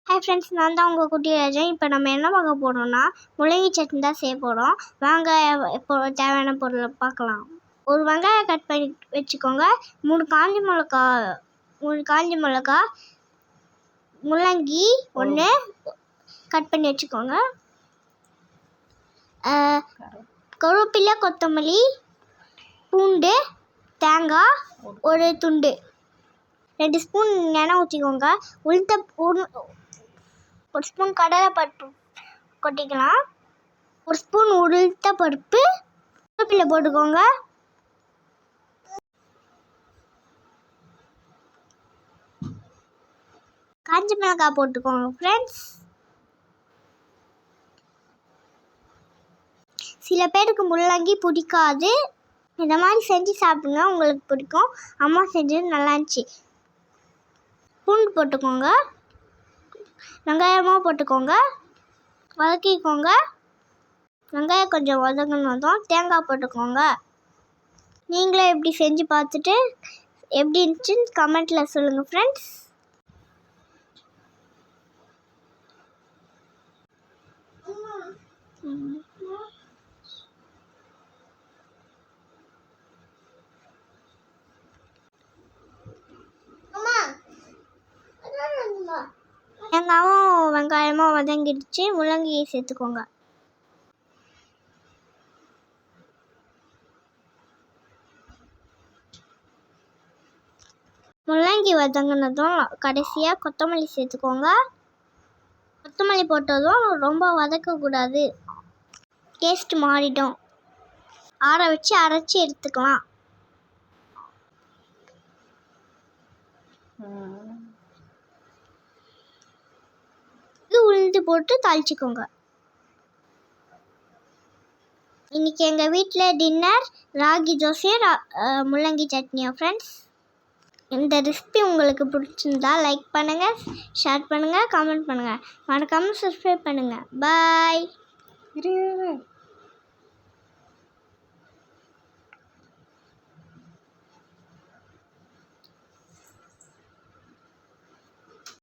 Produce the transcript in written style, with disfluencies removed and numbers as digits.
Hi friends, நான் தான் உங்கள் குட்டி ராஜா. இப்போ நம்ம என்ன பார்க்க போகிறோம்னா முள்ளங்கி சட்னி தான் செய்ய போகிறோம். வாங்க இப்போ தேவையான பொருளை பார்க்கலாம். ஒரு வெங்காயம் கட் பண்ணி வச்சுக்கோங்க. 3 காஞ்சி மிளகா, முள்ளங்கி 1 கட் பண்ணி வச்சுக்கோங்க. கருவேப்பிலை, கொத்தமல்லி, பூண்டு, தேங்காய் 1 துண்டு, 2 ஸ்பூன் எண்ணெய் ஊற்றிக்கோங்க. ஒரு ஸ்பூன் கடலைப்பருப்பு கொட்டிக்கலாம். 1 ஸ்பூன் உளுத்த பருப்பு, கருவேப்பிலை போட்டுக்கோங்க. காஞ்ச மிளகாய் போட்டுக்கோங்க ஃப்ரெண்ட்ஸ். சில பேருக்கு முள்ளங்கி பிடிக்காது. இந்த மாதிரி செஞ்சு சாப்பிடுங்க, உங்களுக்கு பிடிக்கும். அம்மா செஞ்சது நல்லா இருந்துச்சு. பூண்டு போட்டுக்கோங்க. வெங்காயமாக போட்டுக்கோங்க. வதக்கிக்கோங்க. வெங்காயம் கொஞ்சம் வதங்கினதும் தேங்காய் போட்டுக்கோங்க. நீங்களே எப்படி செஞ்சு பார்த்துட்டு எப்படி இருந்துச்சுன்னு கமெண்ட்டில் சொல்லுங்கள் ஃப்ரெண்ட்ஸ். தேங்காயும் வெங்காயமும் வதங்கிடுச்சு. முள்ளங்கியை சேர்த்துக்கோங்க. முள்ளங்கி வதங்கினதும் கடைசியாக கொத்தமல்லி சேர்த்துக்கோங்க. கொத்தமல்லி போட்டதும் ரொம்ப வதக்கக்கூடாது, டேஸ்ட் மாறிடும். ஆற வச்சு அரைச்சி எடுத்துக்கலாம். உளுந்து போட்டு தாளிச்சிக்கோங்க. இன்னைக்கு எங்கள் வீட்டில் டின்னர் ராகி தோசையும் முள்ளங்கி சட்னியா ஃப்ரெண்ட்ஸ். இந்த ரெசிபி உங்களுக்கு பிடிச்சிருந்தா லைக் பண்ணுங்கள், ஷேர் பண்ணுங்கள், கமெண்ட் பண்ணுங்கள். மறக்காமல் சப்ஸ்கிரைப் பண்ணுங்கள். பாய்.